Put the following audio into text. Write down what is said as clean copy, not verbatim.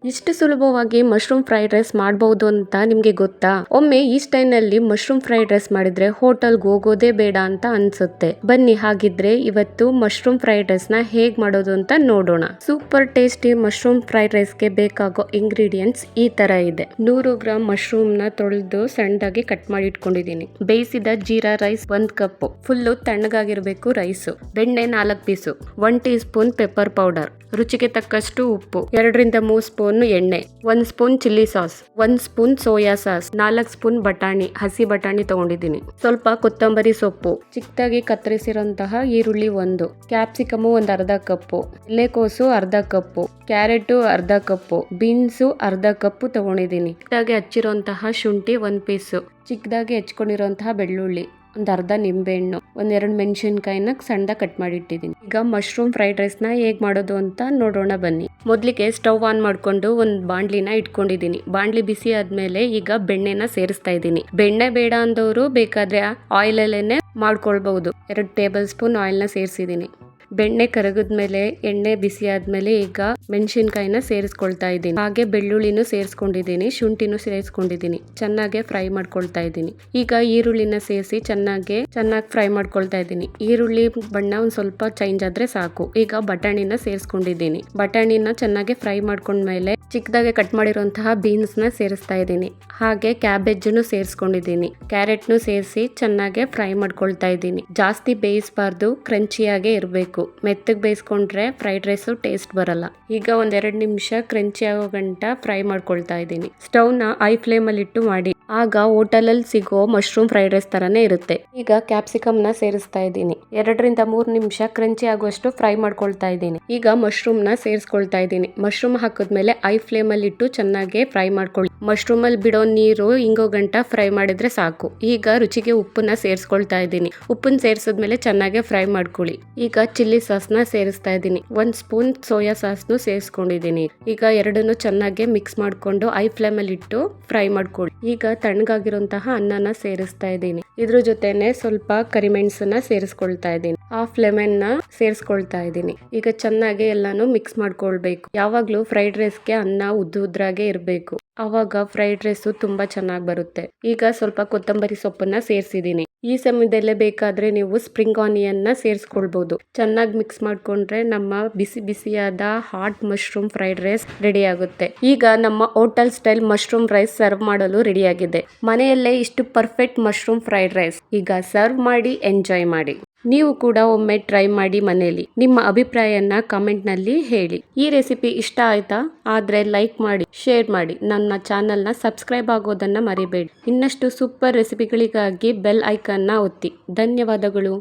ಇಷ್ಟು ಸುಲಭವಾಗಿ mushroom fried rice ಮಾಡಬಹುದು ಅಂತ ನಿಮ್ಗೆ ಗೊತ್ತಾ? ಒಮ್ಮೆ ಈ ಸ್ಟೈಲ್ ನಲ್ಲಿ ಮಶ್ರೂಮ್ ಫ್ರೈಡ್ ರೈಸ್ ಮಾಡಿದ್ರೆ ಹೋಟೆಲ್ಗೆ ಹೋಗೋದೇ ಬೇಡ ಅಂತ ಅನ್ಸುತ್ತೆ. ಬನ್ನಿ ಹಾಗಿದ್ರೆ ಇವತ್ತು ಮಶ್ರೂಮ್ ಫ್ರೈಡ್ ರೈಸ್ ನ ಹೇಗ್ ಮಾಡೋದು ಅಂತ ನೋಡೋಣ. Super tasty mushroom fried rice ಗೆ ಬೇಕಾಗೋ ಇಂಗ್ರೀಡಿಯೆಂಟ್ಸ್ ಈ ತರ ಇದೆ. 100 ಗ್ರಾಮ್ ಮಶ್ರೂಮ್ ನ ತೊಳೆದು ಸಣ್ಣದಾಗಿ ಕಟ್ ಮಾಡಿ ಇಟ್ಕೊಂಡಿದೀನಿ. ಬೇಯಿಸಿದ ಜೀರಾ ರೈಸ್ 1 ಕಪ್, ಫುಲ್ ತಣ್ಣಗಾಗಿರ್ಬೇಕು ರೈಸ್. ಬೆಣ್ಣೆ 4 piece, 1 teaspoon pepper powder, ರುಚಿಗೆ ತಕ್ಕಷ್ಟು ಉಪ್ಪು, 2 ರಿಂದ 3 ಸ್ಪೂನ್ ಎಣ್ಣೆ, 1 spoon chilli sauce, 1 spoon soya sauce, 4 spoon ಬಟಾಣಿ, ಹಸಿ ಬಟಾಣಿ ತಗೊಂಡಿದ್ದೀನಿ, ಸ್ವಲ್ಪ ಕೊತ್ತಂಬರಿ ಸೊಪ್ಪು, ಚಿಕ್ಕದಾಗಿ ಕತ್ತರಿಸಿರುವಂತಹ ಈರುಳ್ಳಿ 1, ಕ್ಯಾಪ್ಸಿಕಮ್ 1 ಅರ್ಧ ಕಪ್ಪು, ಎಲೆಕೋಸು ಅರ್ಧ ಕಪ್ಪು, ಕ್ಯಾರೆಟ್ ಅರ್ಧ ಕಪ್ಪು, ಬೀನ್ಸು ಅರ್ಧ ಕಪ್ಪು ತಗೊಂಡಿದ್ದೀನಿ. ಚಿಕ್ಕದಾಗಿ ಹಚ್ಚಿರುವಂತಹ ಶುಂಠಿ 1 ಪೀಸು, ಚಿಕ್ಕದಾಗಿ ಹೆಚ್ಕೊಂಡಿರುವಂತಹ ಬೆಳ್ಳುಳ್ಳಿ, 1 ಅರ್ಧ ನಿಂಬೆಹಣ್ಣು, 1-2 ಮೆಣಸಿನಕಾಯಿನ ಸಣ್ಣದಾಗಿ ಕಟ್ ಮಾಡಿ ಇಟ್ಟಿದ್ದೀನಿ. ಈಗ ಮಶ್ರೂಮ್ ಫ್ರೈಡ್ ರೈಸ್ ನ ಹೇಗ್ ಮಾಡೋದು ಅಂತ ನೋಡೋಣ ಬನ್ನಿ. ಮೊದಲಿಗೆ ಸ್ಟವ್ ಆನ್ ಮಾಡ್ಕೊಂಡು ಒಂದು ಬಾಂಡ್ಲಿನ ಇಟ್ಕೊಂಡಿದ್ದೀನಿ. ಬಾಂಡ್ಲಿ ಬಿಸಿ ಆದ್ಮೇಲೆ ಈಗ ಬೆಣ್ಣೆನ ಸೇರಿಸ್ತಾ ಇದ್ದೀನಿ. ಬೆಣ್ಣೆ ಬೇಡ ಅಂದವರು ಬೇಕಾದ್ರೆ ಆಯಿಲ್ ಅಲ್ಲೇನೆ ಮಾಡ್ಕೊಳ್ಬಹುದು. 2 ಟೇಬಲ್ ಸ್ಪೂನ್ ಆಯಿಲ್ ನ ಸೇರಿಸಿದ್ದೀನಿ. ಬೆಣ್ಣೆ ಕರಗಿದ್ಮೇಲೆ ಎಣ್ಣೆ ಬಿಸಿ ಆದ್ಮೇಲೆ ಈಗ ಮೆಣಸಿನಕಾಯಿನ ಸೇರಿಸ್ಕೊಳ್ತಾ ಇದ್ದೀನಿ. ಹಾಗೆ ಬೆಳ್ಳುಳ್ಳಿನೂ ಸೇರಿಸ್ಕೊಂಡಿದ್ದೀನಿ, ಶುಂಠಿನೂ ಸೇರಿಸ್ಕೊಂಡಿದ್ದೀನಿ. ಚೆನ್ನಾಗಿ ಫ್ರೈ ಮಾಡ್ಕೊಳ್ತಾ ಇದ್ದೀನಿ. ಈಗ ಈರುಳ್ಳಿನ ಸೇರಿಸಿ ಚೆನ್ನಾಗಿ ಫ್ರೈ ಮಾಡ್ಕೊಳ್ತಾ ಇದ್ದೀನಿ. ಈರುಳ್ಳಿ ಬಣ್ಣ ಒಂದ್ ಸ್ವಲ್ಪ ಚೇಂಜ್ ಆದ್ರೆ ಸಾಕು. ಈಗ ಬಟಾಣಿನ ಸೇರಿಸ್ಕೊಂಡಿದ್ದೀನಿ. ಬಟಾಣಿನ ಚೆನ್ನಾಗಿ ಫ್ರೈ ಮಾಡ್ಕೊಂಡ್ಮೇಲೆ ಚಿಕ್ಕದಾಗಿ ಕಟ್ ಮಾಡಿರುವಂತಹ ಬೀನ್ಸ್ ನ ಸೇರಿಸ್ತಾ ಇದ್ದೀನಿ. ಹಾಗೆ ಕ್ಯಾಬೇಜ್ ಸೇರಿಸ್ಕೊಂಡಿದ್ದೀನಿ. ಕ್ಯಾರೆಟ್ ನು ಸೇರಿಸಿ ಚೆನ್ನಾಗಿ ಫ್ರೈ ಮಾಡ್ಕೊಳ್ತಾ ಇದ್ದೀನಿ. ಜಾಸ್ತಿ ಬೇಯಿಸಬಾರ್ದು, ಕ್ರಂಚಿಯಾಗೆ ಇರಬೇಕು. ಮೆತ್ತಗೆ ಬೇಯಿಸ್ಕೊಂಡ್ರೆ ಫ್ರೈಡ್ ರೈಸ್ ಟೇಸ್ಟ್ ಬರಲ್ಲ. ಈಗ 1-2 ನಿಮಿಷ ಕ್ರಂಚಿ ಆಗೋ ಗಂಟ ಫ್ರೈ ಮಾಡ್ಕೊಳ್ತಾ ಇದ್ದೀನಿ. ಸ್ಟವ್ ನ ಹೈ ಫ್ಲೇಮ್ ಅಲ್ಲಿ ಇಟ್ಟು ಮಾಡಿ. ಆಗ ಹೋಟೆಲ್ ಅಲ್ಲಿ ಸಿಗೋ ಮಶ್ರೂಮ್ ಫ್ರೈಡ್ ರೈಸ್ ತರಾನೇ ಇರುತ್ತೆ. ಈಗ ಕ್ಯಾಪ್ಸಿಕಮ್ ನ ಸೇರಿಸ್ತಾ ಇದ್ದೀನಿ. 2 ರಿಂದ 3 ನಿಮಿಷ ಕ್ರಂಚಿ ಆಗುವಷ್ಟು ಫ್ರೈ ಮಾಡ್ಕೊಳ್ತಾ ಇದ್ದೀನಿ. ಈಗ ಮಶ್ರೂಮ್ ನ ಸೇರಿಸ್ಕೊಳ್ತಾ ಇದ್ದೀನಿ. ಮಶ್ರೂಮ್ ಹಾಕಿದ್ಮೇಲೆ ಹೈ ಫ್ಲೇಮ್ ಅಲ್ಲಿ ಇಟ್ಟು ಚೆನ್ನಾಗಿ ಫ್ರೈ ಮಾಡ್ಕೊಳ್ಳಿ. ಮಶ್ರೂಮ್ ಅಲ್ಲಿ ಬಿಡೋ ನೀರು ಹಿಂಗೋ ಗಂಟ ಫ್ರೈ ಮಾಡಿದ್ರೆ ಸಾಕು. ಈಗ ರುಚಿಗೆ ಉಪ್ಪನ್ನ ಸೇರಿಸ್ಕೊಳ್ತಾ ಇದ್ದೀನಿ. ಉಪ್ಪನ್ನ ಸೇರಿಸಿದ್ಮೇಲೆ ಚೆನ್ನಾಗಿ ಫ್ರೈ ಮಾಡ್ಕೊಳ್ಳಿ. ಈಗ ಚಿಲ್ಲಿ ಸಾಸ್ ನ ಸೇರಿಸ್ತಾ ಇದ್ದೀನಿ. 1 ಸ್ಪೂನ್ ಸೋಯಾ ಸಾಸ್ ನು ಸೇರಿಸ್ಕೊಂಡಿದ್ದೀನಿ. ಈಗ ಎರಡನ್ನು ಚೆನ್ನಾಗಿ ಮಿಕ್ಸ್ ಮಾಡ್ಕೊಂಡು ಹೈ ಫ್ಲೇಮ್ ಅಲ್ಲಿ ಇಟ್ಟು ಫ್ರೈ ಮಾಡ್ಕೊಳ್ಳಿ. ಈಗ ತಣ್ಣಗಾಗಿರುವಂತಹ ಅನ್ನನ ಸೇರಿಸ್ತಾ ಇದ್ದೀನಿ. ಇದ್ರ ಜೊತೆನೆ ಸ್ವಲ್ಪ ಕರಿಮೆಣಸನ್ನ ಸೇರಿಸ್ಕೊಳ್ತಾ ಇದ್ದೀನಿ. ಹಾಫ್ ಲೆಮನ್ ನ ಸೇರಿಸ್ಕೊಳ್ತಾ ಇದ್ದೀನಿ. ಈಗ ಚೆನ್ನಾಗಿ ಎಲ್ಲಾನು ಮಿಕ್ಸ್ ಮಾಡ್ಕೊಳ್ಬೇಕು. ಯಾವಾಗ್ಲೂ ಫ್ರೈಡ್ ರೈಸ್ಗೆ ಅನ್ನ ಉದ್ದುದ್ರಾಗೆ ಇರಬೇಕು. ಅವಾಗ ಫ್ರೈಡ್ ರೈಸ್ ತುಂಬಾ ಚೆನ್ನಾಗಿ ಬರುತ್ತೆ. ಈಗ ಸ್ವಲ್ಪ ಕೊತ್ತಂಬರಿ ಸೊಪ್ಪನ್ನ ಸೇರಿಸಿದ್ದೀನಿ. ಈ ಸಮಯದಲ್ಲೇ ಬೇಕಾದ್ರೆ ನೀವು ಸ್ಪ್ರಿಂಗ್ ಆನಿಯನ್ ನ ಸೇರಿಸ್ಕೊಳ್ಬಹುದು. ಚೆನ್ನಾಗಿ ಮಿಕ್ಸ್ ಮಾಡ್ಕೊಂಡ್ರೆ ನಮ್ಮ ಬಿಸಿ ಬಿಸಿಯಾದ hot mushroom fried rice ready ಆಗುತ್ತೆ. ಈಗ ನಮ್ಮ hotel style mushroom rice serve ಮಾಡಲು ರೆಡಿ ಆಗಿದೆ. ಮನೆಯಲ್ಲೇ ಇಷ್ಟು ಪರ್ಫೆಕ್ಟ್ ಮಶ್ರೂಮ್ ಫ್ರೈಡ್ ರೈಸ್. ಈಗ ಸರ್ವ್ ಮಾಡಿ ಎಂಜಾಯ್ ಮಾಡಿ. ನೀವು ಕೂಡ ಒಮ್ಮೆ ಟ್ರೈ ಮಾಡಿ ಮನೆಯಲ್ಲಿ. ನಿಮ್ಮ ಅಭಿಪ್ರಾಯನ ಕಾಮೆಂಟ್ ನಲ್ಲಿ ಹೇಳಿ. ಈ ರೆಸಿಪಿ ಇಷ್ಟ ಆಯ್ತಾ? ಆದ್ರೆ ಲೈಕ್ ಮಾಡಿ, ಶೇರ್ ಮಾಡಿ, ನನ್ನ ಚಾನೆಲ್ ನ ಸಬ್ಸ್ಕ್ರೈಬ್ ಆಗೋದನ್ನ ಮರಿಬೇಡಿ. ಇನ್ನಷ್ಟು ಸೂಪರ್ ರೆಸಿಪಿಗಳಿಗಾಗಿ ಬೆಲ್ ಐಕಾನ್ ನ ಒತ್ತಿ. ಧನ್ಯವಾದಗಳು.